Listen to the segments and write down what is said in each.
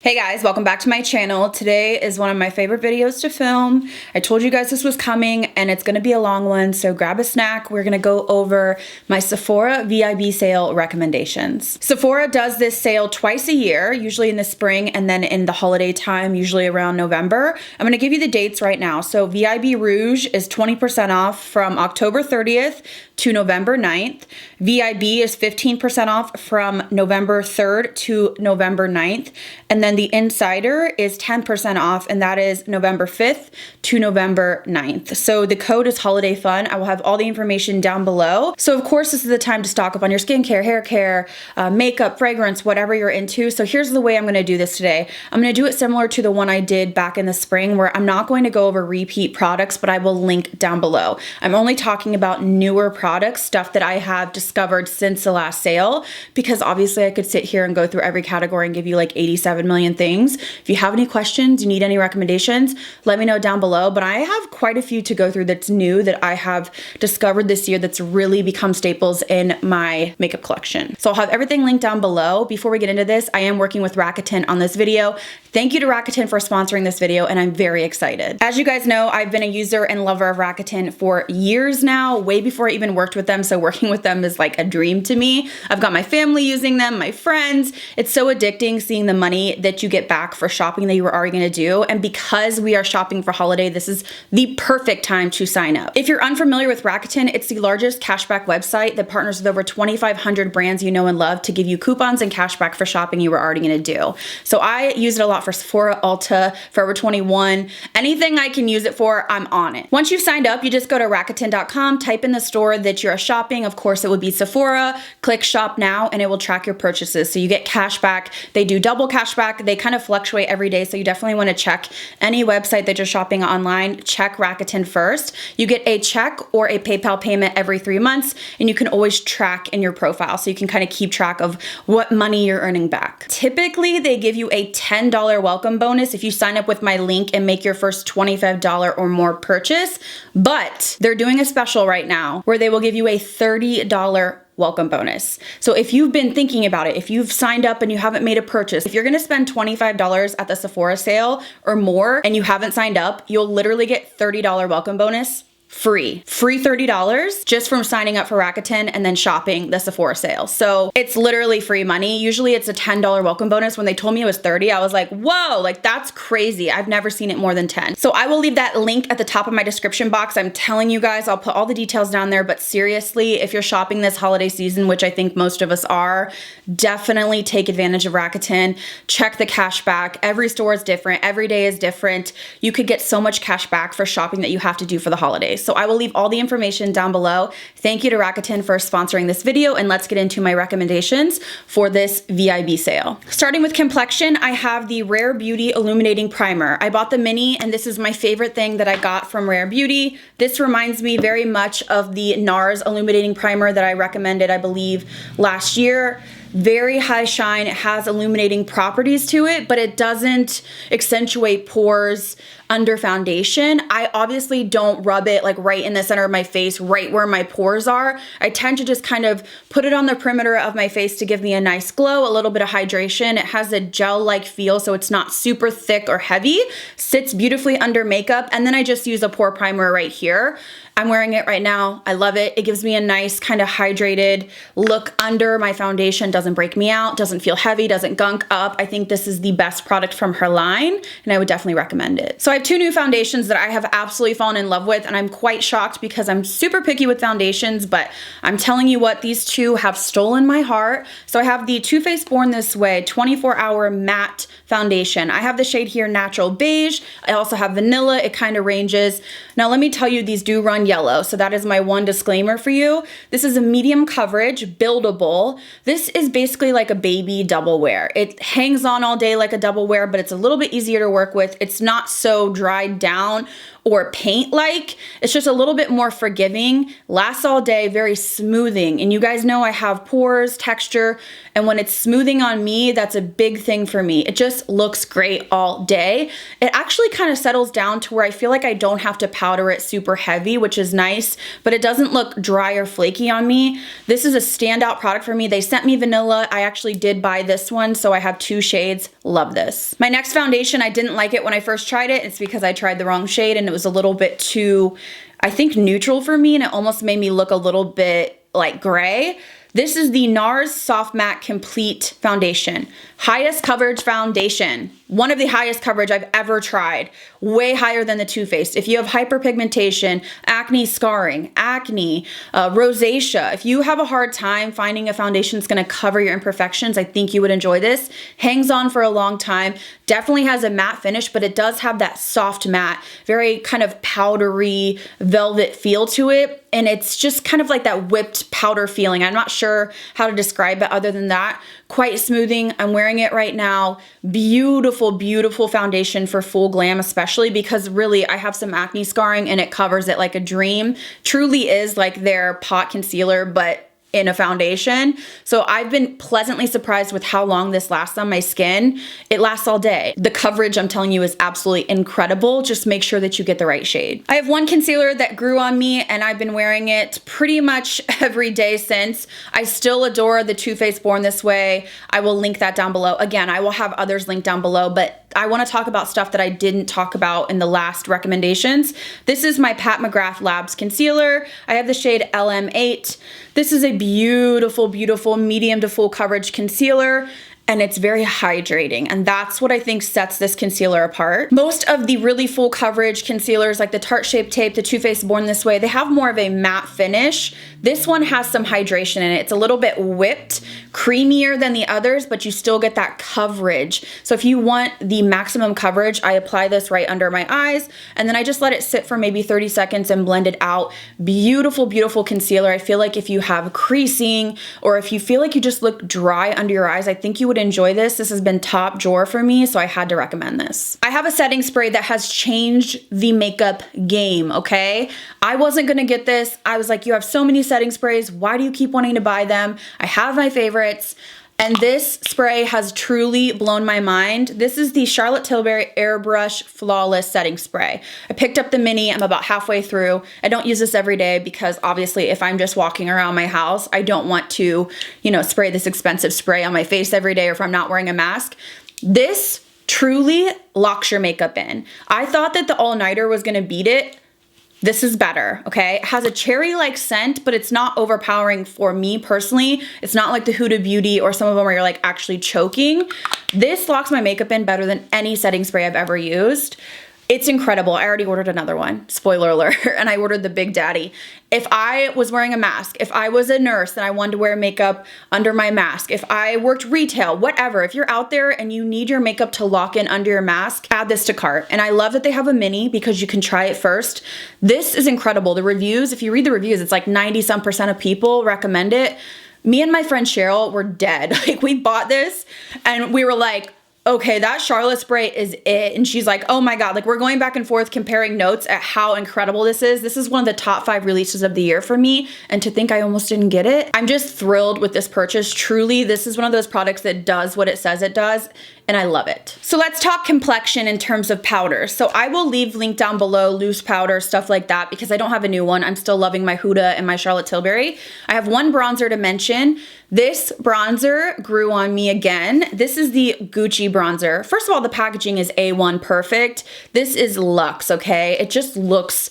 Hey guys, welcome back to my channel. Today is one of my favorite videos to film. I told you guys this was coming and it's gonna be a long one, so grab a snack. We're gonna go over my Sephora VIB sale recommendations. Sephora does this sale twice a year, usually in the spring and then in the holiday time, usually around November. I'm gonna give you the dates right now. So VIB ROUGE is 20% off from October 30th to November 9th. VIB is 15% off from November 3rd to November 9th. And then the Insider is 10% off, and that is November 5th to November 9th. So the code is Holiday Fun. I will have all the information down below. So of course, this is the time to stock up on your skincare, hair care, makeup, fragrance, whatever you're into. So here's the way I'm gonna do this today. I'm gonna do it similar to the one I did back in the spring, where I'm not going to go over repeat products, but I will link down below. I'm only talking about newer products, stuff that I have discovered since the last sale, because obviously I could sit here and go through every category and give you like 87 million things. If you have any questions, you need any recommendations, let me know down below. But I have quite a few to go through that's new that I have discovered this year that's really become staples in my makeup collection. So I'll have everything linked down below. Before we get into this, I am working with Rakuten on this video. Thank you to Rakuten for sponsoring this video, and I'm very excited. As you guys know, I've been a user and lover of Rakuten for years now, way before I even worked with them, so working with them is like a dream to me. I've got my family using them, my friends. It's so addicting seeing the money that you get back for shopping that you were already gonna do, and because we are shopping for holiday, this is the perfect time to sign up. If you're unfamiliar with Rakuten, it's the largest cashback website that partners with over 2,500 brands you know and love to give you coupons and cashback for shopping you were already gonna do. So I use it a lot for Sephora, Ulta, Forever 21, anything I can use it for, I'm on it. Once you've signed up, you just go to Rakuten.com, type in the store that you're shopping. Of course, it would be Sephora, click shop now, and it will track your purchases. So you get cash back. They do double cash back. They kind of fluctuate every day. So you definitely want to check any website that you're shopping online, check Rakuten first. You get a check or a PayPal payment every 3 months, and you can always track in your profile. So you can kind of keep track of what money you're earning back. Typically, they give you a $10 welcome bonus if you sign up with my link and make your first $25 or more purchase, but they're doing a special right now where they will give you a $30 welcome bonus. So if you've been thinking about it, if you've signed up and you haven't made a purchase, if you're gonna spend $25 at the Sephora sale or more and you haven't signed up, you'll literally get $30 welcome bonus free $30 just from signing up for Rakuten and then shopping the Sephora sale. So it's literally free money. Usually it's a $10 welcome bonus. When they told me it was 30, I was like, whoa, like that's crazy. I've never seen it more than 10. So I will leave that link at the top of my description box. I'm telling you guys, I'll put all the details down there, but seriously, if you're shopping this holiday season, which I think most of us are, definitely take advantage of Rakuten. Check the cash back. Every store is different. Every day is different. You could get so much cash back for shopping that you have to do for the holidays. So I will leave all the information down below. Thank you to Rakuten for sponsoring this video, and let's get into my recommendations for this VIB sale. Starting with Complexion, I have the Rare Beauty Illuminating Primer. I bought the mini, and this is my favorite thing that I got from Rare Beauty. This reminds me very much of the NARS Illuminating Primer that I recommended, I believe, last year. Very high shine, it has illuminating properties to it, but it doesn't accentuate pores under foundation. I obviously don't rub it like right in the center of my face, right where my pores are. I tend to just kind of put it on the perimeter of my face to give me a nice glow, a little bit of hydration. It has a gel-like feel, so it's not super thick or heavy. Sits beautifully under makeup, and then I just use a pore primer right here. I'm wearing it right now. I love it. It gives me a nice kind of hydrated look under my foundation. Doesn't break me out, doesn't feel heavy, doesn't gunk up. I think this is the best product from her line, and I would definitely recommend it. So I have two new foundations that I have absolutely fallen in love with, and I'm quite shocked because I'm super picky with foundations, but I'm telling you what, these two have stolen my heart. So I have the Too Faced Born This Way 24-hour matte foundation. I have the shade here, Natural Beige. I also have Vanilla. It kind of ranges. Now let me tell you, these do run yellow, so that is my one disclaimer for you. This is a medium coverage, buildable. This is basically like a baby double wear. It hangs on all day like a double wear, but it's a little bit easier to work with. It's not so dried down or paint-like. It's just a little bit more forgiving, lasts all day, very smoothing. And you guys know I have pores, texture, and when it's smoothing on me, that's a big thing for me. It just looks great all day. It actually kind of settles down to where I feel like I don't have to powder it super heavy, which is nice, but it doesn't look dry or flaky on me. This is a standout product for me. They sent me vanilla. I actually did buy this one, so I have 2 shades. Love this. My next foundation, I didn't like it when I first tried it. It's because I tried the wrong shade and it was a little bit too, I think, neutral for me, and it almost made me look a little bit like gray. This is the NARS Soft Matte Complete Foundation. Highest coverage foundation. One of the highest coverage I've ever tried. Way higher than the Too Faced. If you have hyperpigmentation, acne scarring, acne, rosacea, if you have a hard time finding a foundation that's gonna cover your imperfections, I think you would enjoy this. Hangs on for a long time. Definitely has a matte finish, but it does have that soft matte, very kind of powdery velvet feel to it. And it's just kind of like that whipped powder feeling. I'm not sure how to describe it other than that. Quite smoothing. I'm wearing it right now. Beautiful, beautiful foundation for full glam, especially because really I have some acne scarring and it covers it like a dream. Truly is like their pot concealer, but in a foundation. So I've been pleasantly surprised with how long this lasts on my skin. It lasts all day. The coverage, I'm telling you, is absolutely incredible. Just make sure that you get the right shade. I have one concealer that grew on me and I've been wearing it pretty much every day since. I still adore the Too Faced Born This Way. I will link that down below. Again, I will have others linked down below, but I want to talk about stuff that I didn't talk about in the last recommendations. This is my Pat McGrath Labs concealer. I have the shade LM8. This is a beautiful, beautiful medium to full coverage concealer, and it's very hydrating, and that's what I think sets this concealer apart. Most of the really full coverage concealers like the Tarte Shape Tape, the Too Faced Born This Way, they have more of a matte finish. This one has some hydration in it. It's a little bit whipped, creamier than the others, but you still get that coverage. So if you want the maximum coverage, I apply this right under my eyes, and then I just let it sit for maybe 30 seconds and blend it out. Beautiful, beautiful concealer. I feel like if you have creasing or if you feel like you just look dry under your eyes, I think you would enjoy this. This has been top drawer for me, so I had to recommend this. I have a setting spray that has changed the makeup game, okay? I wasn't gonna get this. I was like, you have so many setting sprays. Why do you keep wanting to buy them? I have my favorites. And this spray has truly blown my mind. This is the Charlotte Tilbury Airbrush Flawless Setting Spray. I picked up the mini, I'm about halfway through. I don't use this every day because obviously if I'm just walking around my house, I don't want to, you know, spray this expensive spray on my face every day or if I'm not wearing a mask. This truly locks your makeup in. I thought that the all-nighter was gonna beat it. This is better, okay? It has a cherry-like scent, but it's not overpowering for me personally. It's not like the Huda Beauty or some of them where you're like actually choking. This locks my makeup in better than any setting spray I've ever used. It's incredible. I already ordered another one, spoiler alert, and I ordered the Big Daddy. If I was wearing a mask, if I was a nurse and I wanted to wear makeup under my mask, if I worked retail, whatever, if you're out there and you need your makeup to lock in under your mask, add this to cart. And I love that they have a mini because you can try it first. This is incredible. The reviews, if you read the reviews, it's like 90-some% of people recommend it. Me and my friend Cheryl were dead. Like we bought this and we were like, okay, that Charlotte spray is it. And she's like, oh my God, like we're going back and forth comparing notes at how incredible this is. This is one of the top 5 releases of the year for me. And to think I almost didn't get it, I'm just thrilled with this purchase. Truly, this is one of those products that does what it says it does. And I love it. So let's talk complexion in terms of powders. So I will leave link down below, loose powder, stuff like that, because I don't have a new one. I'm still loving my Huda and my Charlotte Tilbury. I have one bronzer to mention. This bronzer grew on me again. This is the Gucci bronzer. First of all, the packaging is A1 perfect. This is luxe, okay? It just looks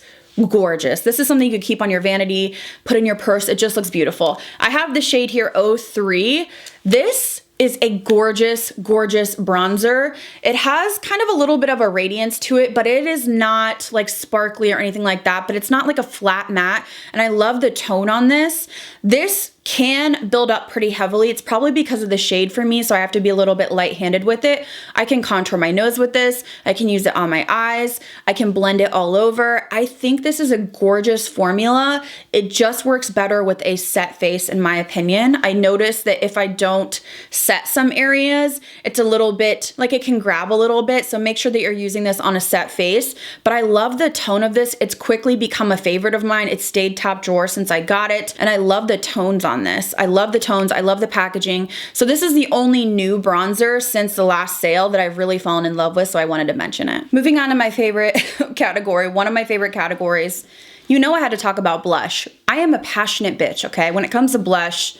gorgeous. This is something you could keep on your vanity, put in your purse. It just looks beautiful. I have the shade here, 03. This is a gorgeous, gorgeous bronzer. It has kind of a little bit of a radiance to it, but it is not like sparkly or anything like that, but it's not like a flat matte. And I love the tone on this. This can build up pretty heavily. It's probably because of the shade for me, so I have to be a little bit light-handed with it. I can contour my nose with this. I can use it on my eyes. I can blend it all over. I think this is a gorgeous formula. It just works better with a set face, in my opinion. I notice that if I don't set some areas, it's a little bit, like it can grab a little bit, so make sure that you're using this on a set face. But I love the tone of this. It's quickly become a favorite of mine. It's stayed top drawer since I got it, and I love the tones on this. I love the tones. I love the packaging. So this is the only new bronzer since the last sale that I've really fallen in love with, so I wanted to mention it. Moving on to my favorite category, one of my favorite categories. You know I had to talk about blush. I am a passionate bitch, okay? When it comes to blush,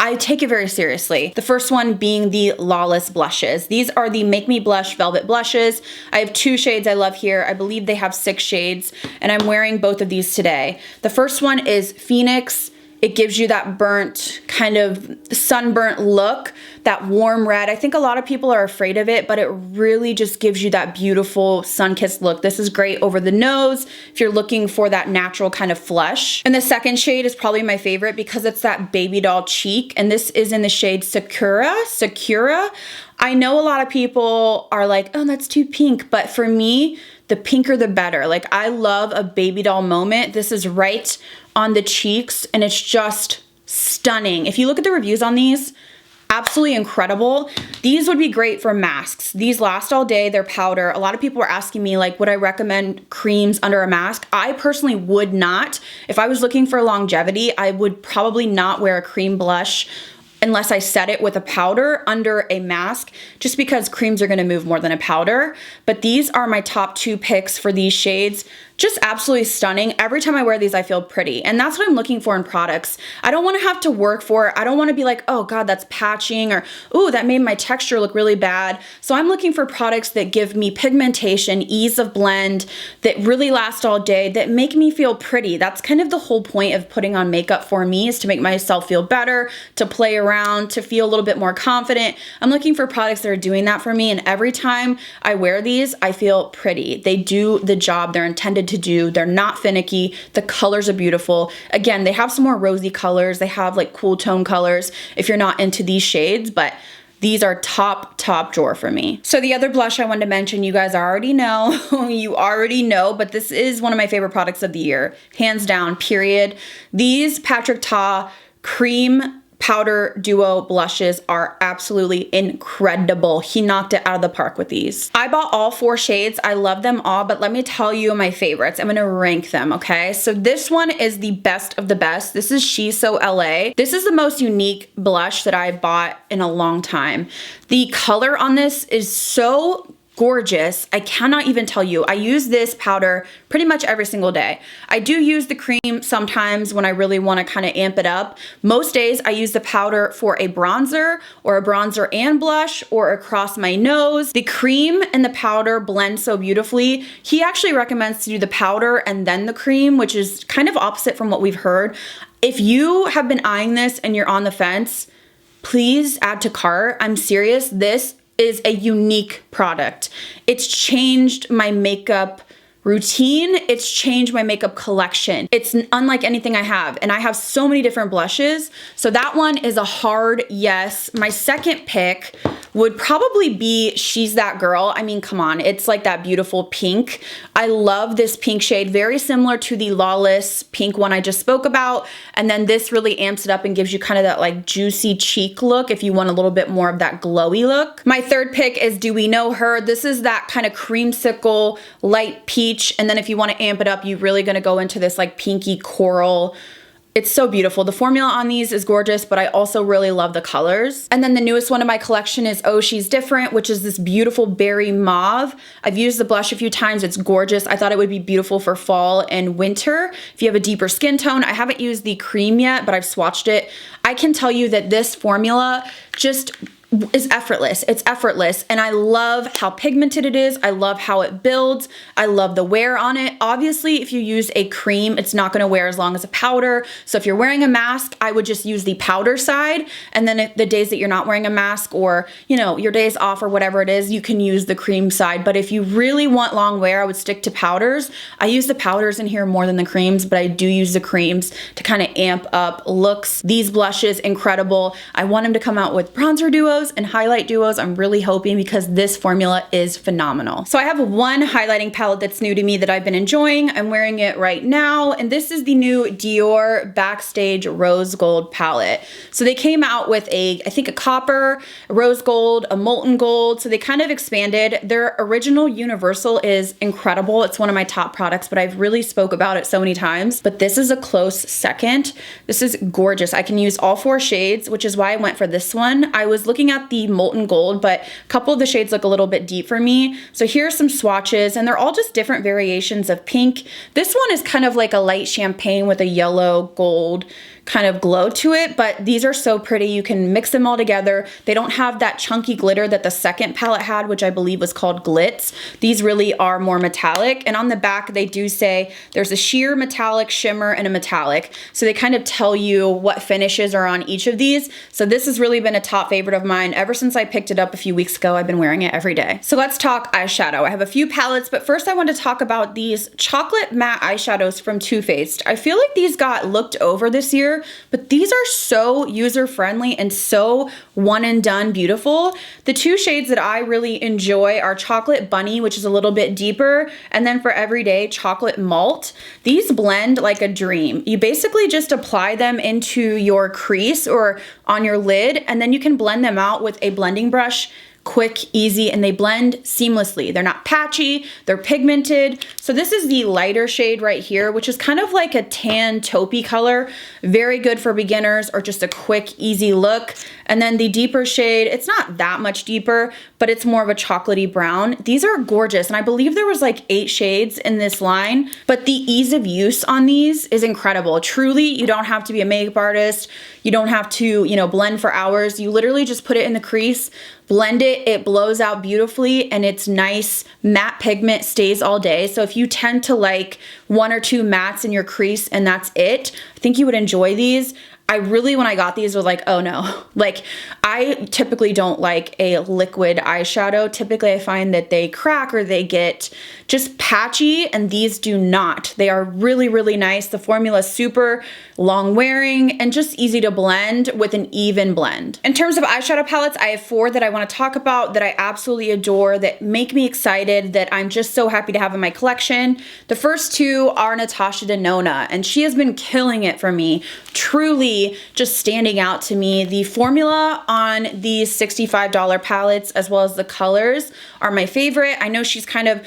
I take it very seriously. The first one being the Lawless blushes. These are the Make Me Blush Velvet blushes. I have 2 shades I love here. I believe they have 6 shades, and I'm wearing both of these today. The first one is Phoenix. It gives you that burnt, kind of sunburnt look, that warm red. I think a lot of people are afraid of it, but it really just gives you that beautiful sun-kissed look. This is great over the nose if you're looking for that natural kind of flush. And the second shade is probably my favorite because it's that baby doll cheek, and this is in the shade Sakura. I know a lot of people are like, oh, that's too pink, but for me, the pinker the better. Like, I love a baby doll moment. This is right on the cheeks, and it's just stunning. If you look at the reviews on these, absolutely incredible. These would be great for masks. These last all day. They're powder. A lot of people were asking me, like, would I recommend creams under a mask? I personally would not. If I was looking for longevity, I would probably not wear a cream blush unless I set it with a powder under a mask, just because creams are gonna move more than a powder. But these are my top 2 picks for these shades. Just absolutely stunning. Every time I wear these, I feel pretty. And that's what I'm looking for in products. I don't wanna have to work for it. I don't wanna be like, oh God, that's patching, or ooh, that made my texture look really bad. So I'm looking for products that give me pigmentation, ease of blend, that really last all day, that make me feel pretty. That's kind of the whole point of putting on makeup for me, is to make myself feel better, to play around, to feel a little bit more confident. I'm looking for products that are doing that for me, and every time I wear these, I feel pretty. They do the job they're intended to do. They're not finicky. The colors are beautiful. Again, they have some more rosy colors. They have like cool tone colors if you're not into these shades, but these are top drawer for me. So the other blush I wanted to mention, you guys already know, but this is one of my favorite products of the year. Hands down, period. These Patrick Ta Cream Powder Duo blushes are absolutely incredible. He knocked it out of the park with these. I bought all 4 shades. I love them all, but let me tell you my favorites. I'm gonna rank them, okay? So this one is the best of the best. This is She's So LA. This is the most unique blush that I've bought in a long time. The color on this is so gorgeous. I cannot even tell you. I use this powder pretty much every single day. I do use the cream sometimes when I really want to kind of amp it up. Most days I use the powder for a bronzer, or a bronzer and blush, or across my nose. The cream and the powder blend so beautifully. He actually recommends to do the powder and then the cream, which is kind of opposite from what we've heard. If you have been eyeing this and you're on the fence, please add to cart. I'm serious. This is a unique product. It's changed my makeup routine. It's changed my makeup collection. It's unlike anything I have, and I have so many different blushes. So that one is a hard yes. My second pick would probably be She's That Girl. I mean, come on, it's like that beautiful pink. I love this pink shade, very similar to the Lawless pink one I just spoke about. And then this really amps it up and gives you kind of that like juicy cheek look if you want a little bit more of that glowy look. My third pick is Do We Know Her? This is that kind of creamsicle, light peach. And then if you want to amp it up, you're really going to go into this like pinky coral. It's so beautiful. The formula on these is gorgeous, but I also really love the colors. And then the newest one in my collection is Oh She's Different, which is this beautiful berry mauve. I've used the blush a few times. It's gorgeous. I thought it would be beautiful for fall and winter if you have a deeper skin tone. I haven't used the cream yet, but I've swatched it. I can tell you that this formula just is effortless. It's effortless. And I love how pigmented it is. I love how it builds. I love the wear on it. Obviously, if you use a cream, it's not gonna wear as long as a powder. So if you're wearing a mask, I would just use the powder side. And then if the days that you're not wearing a mask, or you know, your days off or whatever it is, you can use the cream side. But if you really want long wear, I would stick to powders. I use the powders in here more than the creams, but I do use the creams to kind of amp up looks. These blushes, incredible. I want them to come out with bronzer duos and highlight duos. I'm really hoping, because this formula is phenomenal. So I have one highlighting palette that's new to me that I've been enjoying. I'm wearing it right now, and this is the new Dior Backstage Rose Gold palette. So they came out with I think a copper, a rose gold, a molten gold. So they kind of expanded. Their original universal is incredible. It's one of my top products, but I've really spoke about it so many times. But this is a close second. This is gorgeous. I can use all 4 shades, which is why I went for this one. I was looking at the molten gold, but a couple of the shades look a little bit deep for me. So here are some swatches, and they're all just different variations of pink. This one is kind of like a light champagne with a yellow gold kind of glow to it, but these are so pretty. You can mix them all together. They don't have that chunky glitter that the second palette had, which I believe was called Glitz. These really are more metallic, and on the back they do say there's a sheer, metallic, shimmer, and a metallic. So they kind of tell you what finishes are on each of these. So this has really been a top favorite of mine ever since I picked it up a few weeks ago. I've been wearing it every day. So let's talk eyeshadow. I have a few palettes, but first I want to talk about these chocolate matte eyeshadows from Too Faced. I feel like these got looked over this year, but these are so user-friendly and so one and done beautiful. The 2 shades that I really enjoy are Chocolate Bunny, which is a little bit deeper, and then for everyday, Chocolate Malt. These blend like a dream. You basically just apply them into your crease or on your lid, and then you can blend them out with a blending brush. Quick, easy, and they blend seamlessly. They're not patchy, they're pigmented. So this is the lighter shade right here, which is kind of like a tan taupey color. Very good for beginners or just a quick, easy look. And then the deeper shade, it's not that much deeper, but it's more of a chocolatey brown. These are gorgeous, and I believe there was like 8 shades in this line, but the ease of use on these is incredible. Truly, you don't have to be a makeup artist. You don't have to, you know, blend for hours. You literally just put it in the crease, blend it, it blows out beautifully, and it's nice matte pigment, stays all day. So if you tend to like 1 or 2 mattes in your crease and that's it, I think you would enjoy these. I really, when I got these, was like, oh no. Like, I typically don't like a liquid eyeshadow. Typically, I find that they crack or they get just patchy, and these do not. They are really, really nice. The formula is super long wearing and just easy to blend with an even blend. In terms of eyeshadow palettes, I have 4 that I want to talk about that I absolutely adore, that make me excited, that I'm just so happy to have in my collection. The first 2 are Natasha Denona, and she has been killing it for me. Truly just standing out to me. The formula on these $65 palettes, as well as the colors, are my favorite. I know she's kind of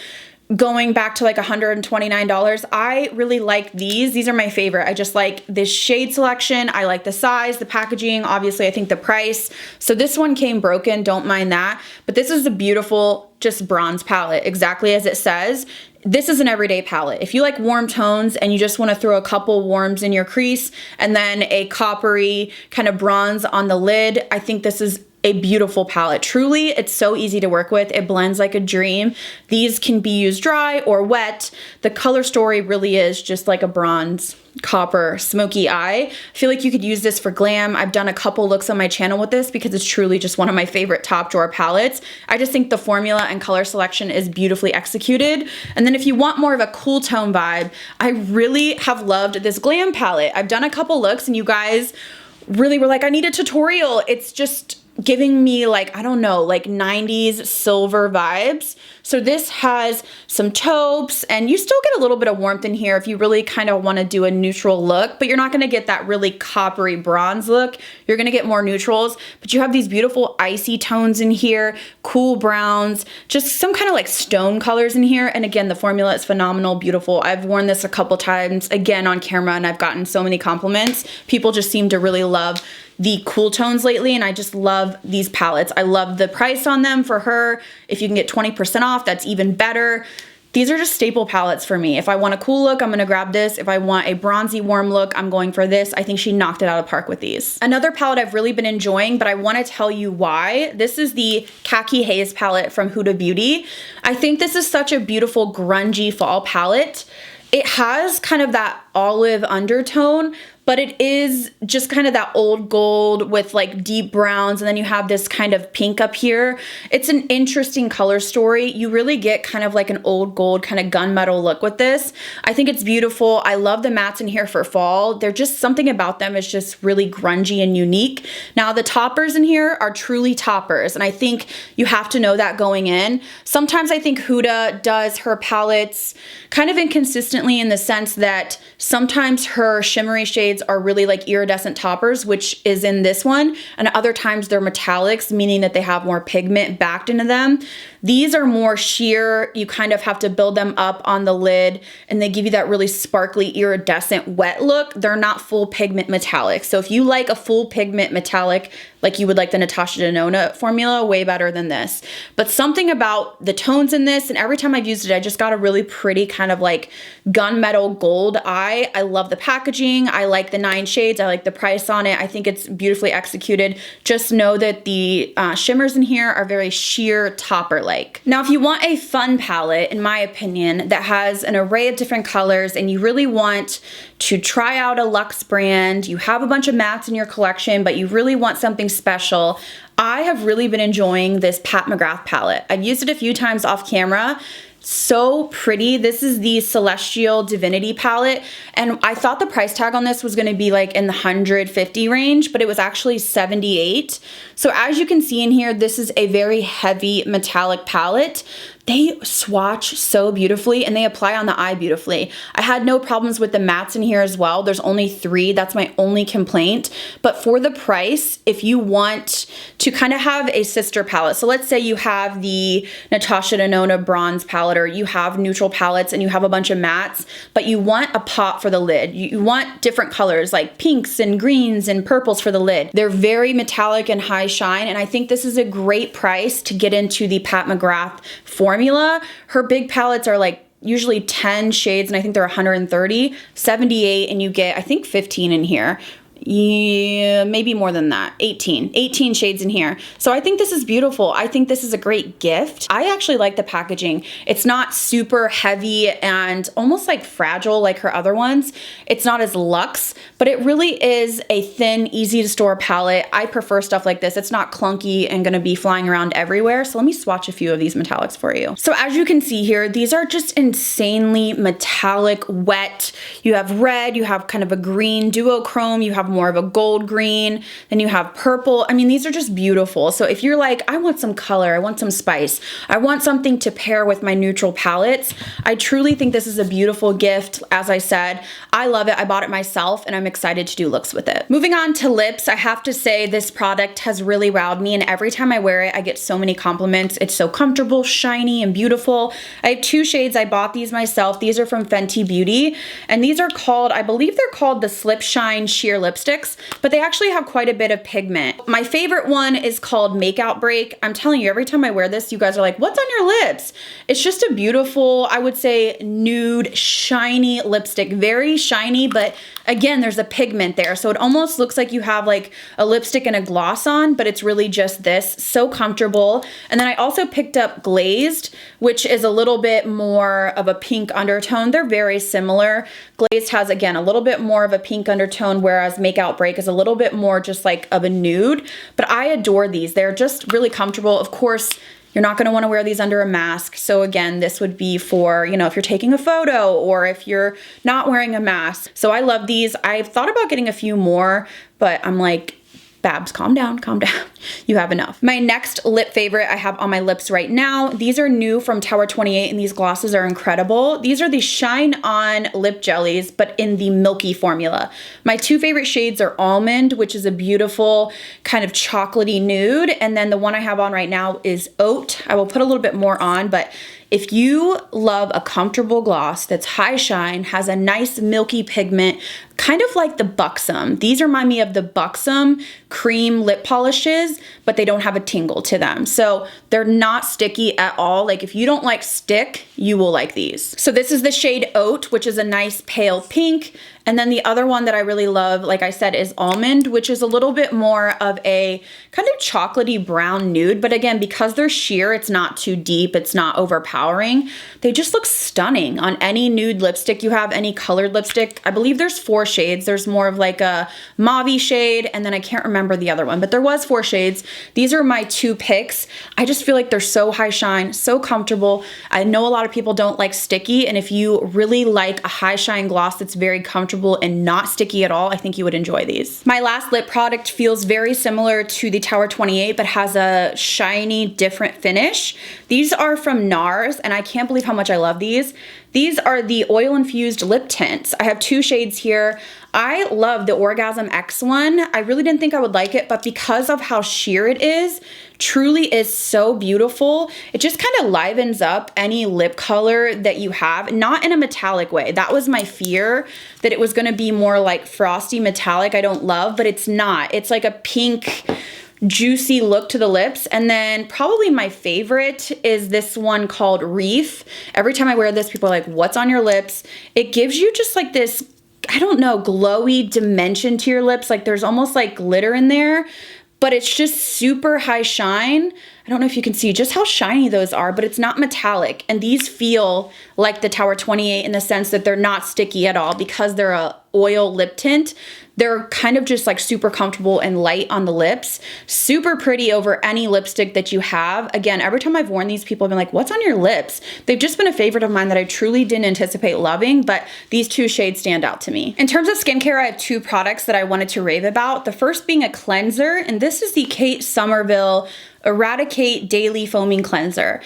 going back to like $129. I really like these. These are my favorite. I just like this shade selection. I like the size, the packaging, obviously I think the price. So this one came broken, don't mind that. But this is a beautiful, just bronze palette, exactly as it says. This is an everyday palette. If you like warm tones and you just want to throw a couple warms in your crease and then a coppery kind of bronze on the lid, I think this is a beautiful palette. Truly, it's so easy to work with. It blends like a dream. These can be used dry or wet. The color story really is just like a bronze, copper, smoky eye. I feel like you could use this for glam. I've done a couple looks on my channel with this because it's truly just one of my favorite top drawer palettes. I just think the formula and color selection is beautifully executed. And then if you want more of a cool tone vibe, I really have loved this glam palette. I've done a couple looks and you guys really were like, I need a tutorial. It's just giving me like, I don't know, like 90s silver vibes. So this has some taupes, and you still get a little bit of warmth in here if you really kind of want to do a neutral look, but you're not going to get that really coppery bronze look. You're going to get more neutrals, but you have these beautiful icy tones in here, cool browns, just some kind of like stone colors in here. And again, the formula is phenomenal, beautiful. I've worn this a couple times again on camera, and I've gotten so many compliments. People just seem to really love the cool tones lately, and I just love these palettes. I love the price on them for her. If you can get 20% off, that's even better. These are just staple palettes for me. If I want a cool look, I'm gonna grab this. If I want a bronzy warm look, I'm going for this. I think she knocked it out of the park with these. Another palette I've really been enjoying, but I wanna tell you why. This is the Khaki Haze palette from Huda Beauty. I think this is such a beautiful grungy fall palette. It has kind of that olive undertone, but it is just kind of that old gold with like deep browns, and then you have this kind of pink up here. It's an interesting color story. You really get kind of like an old gold kind of gunmetal look with this. I think it's beautiful. I love the mattes in here for fall. They're just something about them is just really grungy and unique. Now the toppers in here are truly toppers, and I think you have to know that going in. Sometimes I think Huda does her palettes kind of inconsistently in the sense that sometimes her shimmery shades are really like iridescent toppers, which is in this one, and other times they're metallics, meaning that they have more pigment backed into them. These are more sheer. You kind of have to build them up on the lid, and they give you that really sparkly iridescent wet look. They're not full pigment metallic. So if you like a full pigment metallic, like you would like the Natasha Denona formula, way better than this. But something about the tones in this, and every time I've used it, I just got a really pretty kind of like gunmetal gold eye. I love the packaging. I like the 9 shades. I like the price on it. I think it's beautifully executed. Just know that the shimmers in here are very sheer topper-like. Now, if you want a fun palette, in my opinion, that has an array of different colors, and you really want to try out a luxe brand, you have a bunch of mattes in your collection, but you really want something special, I have really been enjoying this Pat McGrath palette. I've used it a few times off camera. So pretty. This is the Celestial Divinity palette, and I thought the price tag on this was going to be like in the 150 range, but it was actually 78. So as you can see in here, this is a very heavy metallic palette. They swatch so beautifully, and they apply on the eye beautifully. I had no problems with the mattes in here as well. There's only 3. That's my only complaint. But for the price, if you want to kind of have a sister palette, so let's say you have the Natasha Denona bronze palette, or you have neutral palettes and you have a bunch of mattes, but you want a pop for the lid. You want different colors like pinks and greens and purples for the lid. They're very metallic and high shine, and I think this is a great price to get into the Pat McGrath formula. Her big palettes are like usually 10 shades, and I think they're 130, 78, and you get, I think, 15 in here. Yeah, maybe more than that. 18 shades in here. So I think this is beautiful. I think this is a great gift. I actually like the packaging. It's not super heavy and almost like fragile like her other ones. It's not as luxe, but it really is a thin, easy to store palette. I prefer stuff like this. It's not clunky and gonna be flying around everywhere. So let me swatch a few of these metallics for you. So as you can see here, these are just insanely metallic, wet. You have red, you have kind of a green duochrome, you have more of a gold green, then you have purple. I mean, these are just beautiful. So if you're like, I want some color, I want some spice, I want something to pair with my neutral palettes, I truly think this is a beautiful gift. As I said, I love it. I bought it myself, and I'm excited to do looks with it. Moving on to lips, I have to say this product has really wowed me, and every time I wear it, I get so many compliments. It's so comfortable, shiny, and beautiful. I have 2 shades. I bought these myself. These are from Fenty Beauty, and these are called, I believe they're called the Slip Shine Sheer Lipsticks, but they actually have quite a bit of pigment. My favorite one is called Makeout Break. I'm telling you, every time I wear this, you guys are like, what's on your lips? It's just a beautiful, I would say, nude, shiny lipstick. Very shiny, but again, there's a pigment there. So it almost looks like you have like a lipstick and a gloss on, but it's really just this. So comfortable. And then I also picked up Glazed, which is a little bit more of a pink undertone. They're very similar. Glazed has, again, a little bit more of a pink undertone, whereas Makeout Break is a little bit more just like of a nude. But I adore these. They're just really comfortable. Of course, you're not gonna wanna wear these under a mask. So again, this would be for, you know, if you're taking a photo or if you're not wearing a mask. So I love these. I've thought about getting a few more, but I'm like, Babs, calm down, calm down. You have enough. My next lip favorite I have on my lips right now. These are new from Tower 28, and these glosses are incredible. These are the Shine On lip jellies, but in the milky formula. My 2 favorite shades are Almond, which is a beautiful kind of chocolatey nude, and then the one I have on right now is Oat. I will put a little bit more on, but If you love a comfortable gloss that's high shine, has a nice milky pigment, kind of like the Buxom. These remind me of the Buxom cream lip polishes, but they don't have a tingle to them. So they're not sticky at all. Like if you don't like stick, you will like these. So this is the shade Oat, which is a nice pale pink. And then the other one that I really love, like I said, is Almond, which is a little bit more of a kind of chocolatey brown nude. But again, because they're sheer, it's not too deep, it's not overpowering. They just look stunning on any nude lipstick you have, any colored lipstick. I believe there's 4 shades. There's more of like a mauve shade, and then I can't remember the other one, but there was 4 shades. These are my 2 picks. I just feel like they're so high shine, so comfortable. I know a lot of people don't like sticky, and if you really like a high shine gloss that's very comfortable and not sticky at all, I think you would enjoy these. My last lip product feels very similar to the Tower 28, but has a shiny, different finish. These are from NARS, and I can't believe how much I love these. These are the oil-infused lip tints. I have 2 shades here. I love the Orgasm X one. I really didn't think I would like it, but because of how sheer it is, truly is so beautiful. It just kind of livens up any lip color that you have, not in a metallic way. That was my fear, that it was gonna be more like frosty metallic. I don't love, but it's not. It's like a pink, juicy look to the lips. And then probably my favorite is this one called Reef. Every time I wear this, people are like, what's on your lips? It gives you just like this, I don't know, glowy dimension to your lips. Like there's almost like glitter in there, but it's just super high shine. I don't know if you can see just how shiny those are, but it's not metallic. And these feel like the Tower 28 in the sense that they're not sticky at all because they're a oil lip tint. They're kind of just like super comfortable and light on the lips. Super pretty over any lipstick that you have. Again, every time I've worn these, people have been like, what's on your lips? They've just been a favorite of mine that I truly didn't anticipate loving, but these 2 shades stand out to me. In terms of skincare, I have 2 products that I wanted to rave about. The first being a cleanser, and this is the Kate Somerville Eradicate Daily Foaming Cleanser.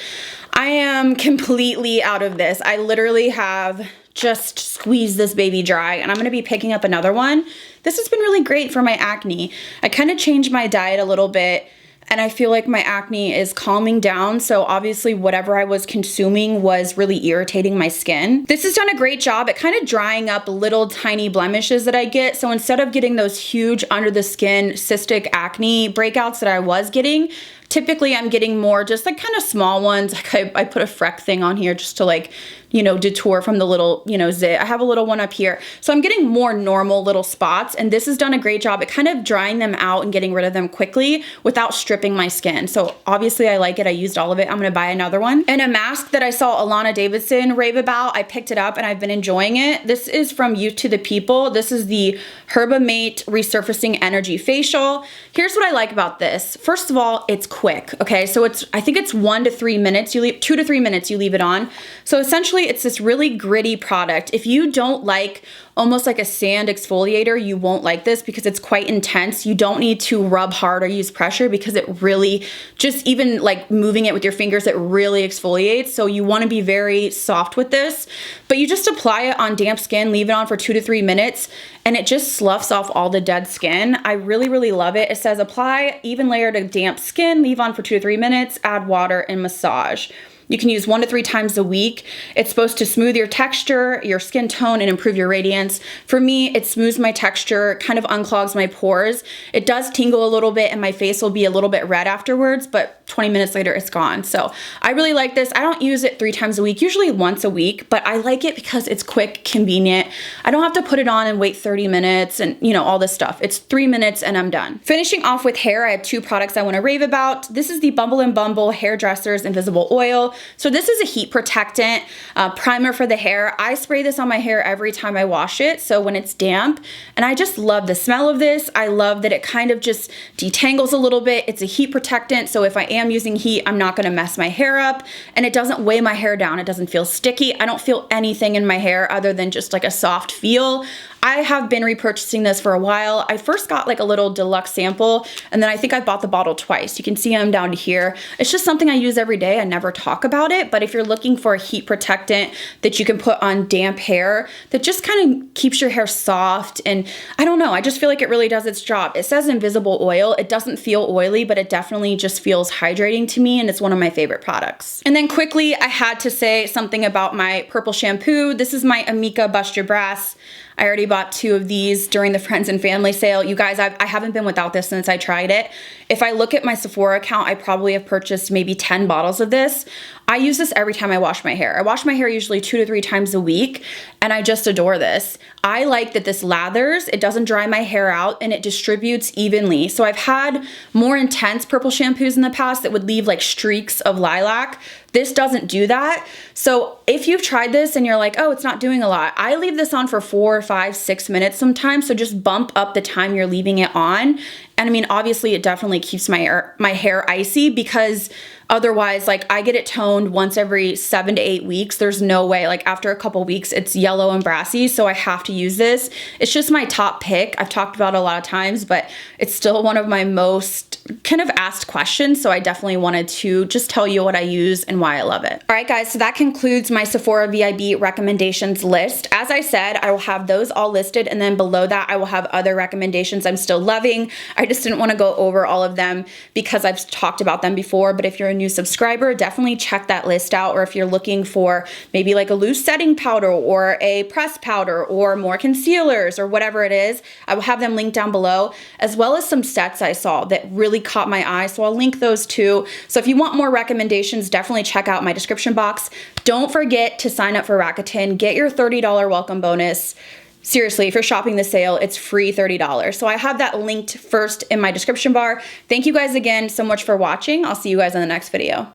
I am completely out of this. I literally have just squeezed this baby dry, and I'm gonna be picking up another one. This has been really great for my acne. I kind of changed my diet a little bit, and I feel like my acne is calming down. So obviously whatever I was consuming was really irritating my skin. This has done a great job at kind of drying up little tiny blemishes that I get. So instead of getting those huge under the skin cystic acne breakouts that I was getting, typically I'm getting more just like kind of small ones. Like I put a freck thing on here just to like, you know, detour from the little, you know, zit. I have a little one up here. So I'm getting more normal little spots, and this has done a great job at kind of drying them out and getting rid of them quickly without stripping my skin. So obviously I like it. I used all of it. I'm gonna buy another one. And a mask that I saw Alana Davidson rave about, I picked it up and I've been enjoying it. This is from Youth to the People. This is the Herbamate Resurfacing Energy Facial. Here's what I like about this. First of all, it's quick, okay? So I think it's 1 to 3 minutes. 2 to 3 minutes you leave it on. So essentially it's this really gritty product. If you don't like almost like a sand exfoliator, you won't like this because it's quite intense. You don't need to rub hard or use pressure because it really, just even like moving it with your fingers, it really exfoliates. So you want to be very soft with this, but you just apply it on damp skin, leave it on for 2 to 3 minutes, and it just sloughs off all the dead skin. I really, really love it. It says apply even layer to damp skin, leave on for 2 to 3 minutes, add water and massage. You can use 1 to 3 times a week. It's supposed to smooth your texture, your skin tone, and improve your radiance. For me, it smooths my texture, kind of unclogs my pores. It does tingle a little bit and my face will be a little bit red afterwards, but 20 minutes later it's gone. So I really like this. I don't use it 3 times a week, usually once a week, but I like it because it's quick, convenient. I don't have to put it on and wait 30 minutes and you know, all this stuff. It's 3 minutes and I'm done. Finishing off with hair, I have 2 products I want to rave about. This is the Bumble and Bumble Hairdresser's Invisible Oil. So this is a heat protectant primer for the hair. I spray this on my hair every time I wash it, so when it's damp, and I just love the smell of this. I love that it kind of just detangles a little bit. It's a heat protectant, so if I am using heat, I'm not gonna mess my hair up, and it doesn't weigh my hair down. It doesn't feel sticky. I don't feel anything in my hair other than just like a soft feel. I have been repurchasing this for a while. I first got like a little deluxe sample, and then I think I bought the bottle twice. You can see I'm down to here. It's just something I use every day. I never talk about it, but if you're looking for a heat protectant that you can put on damp hair that just kind of keeps your hair soft, and I don't know, I just feel like it really does its job. It says invisible oil. It doesn't feel oily, but it definitely just feels hydrating to me, and it's one of my favorite products. And then quickly, I had to say something about my purple shampoo. This is my Amika Bust Your Brass. I already bought 2 of these during the friends and family sale. You guys, I haven't been without this since I tried it. If I look at my Sephora account, I probably have purchased maybe 10 bottles of this. I use this every time I wash my hair. I wash my hair usually 2 to 3 times a week, and I just adore this. I like that this lathers, it doesn't dry my hair out, and it distributes evenly. So I've had more intense purple shampoos in the past that would leave like streaks of lilac. This doesn't do that. So if you've tried this and you're like, oh, it's not doing a lot, I leave this on for 4, 5, 6 minutes sometimes. So just bump up the time you're leaving it on. And I mean, obviously it definitely keeps my hair icy, because otherwise, like, I get it toned once every 7 to 8 weeks. There's no way, like after a couple weeks, it's yellow and brassy. So I have to use this. It's just my top pick. I've talked about it a lot of times, but it's still one of my most kind of asked questions. So I definitely wanted to just tell you what I use and why I love it. All right, guys, so that concludes my Sephora VIB recommendations list. As I said, I will have those all listed, and then below that, I will have other recommendations I'm still loving. I just didn't want to go over all of them because I've talked about them before, but if you're a new subscriber, definitely check that list out. Or if you're looking for maybe like a loose setting powder or a pressed powder or more concealers or whatever it is, I will have them linked down below, as well as some sets I saw that really caught my eye. So I'll link those too. So if you want more recommendations, definitely check out my description box. Don't forget to sign up for Rakuten. Get your $30 welcome bonus. Seriously, if you're shopping the sale, it's free $30. So I have that linked first in my description bar. Thank you guys again so much for watching. I'll see you guys in the next video.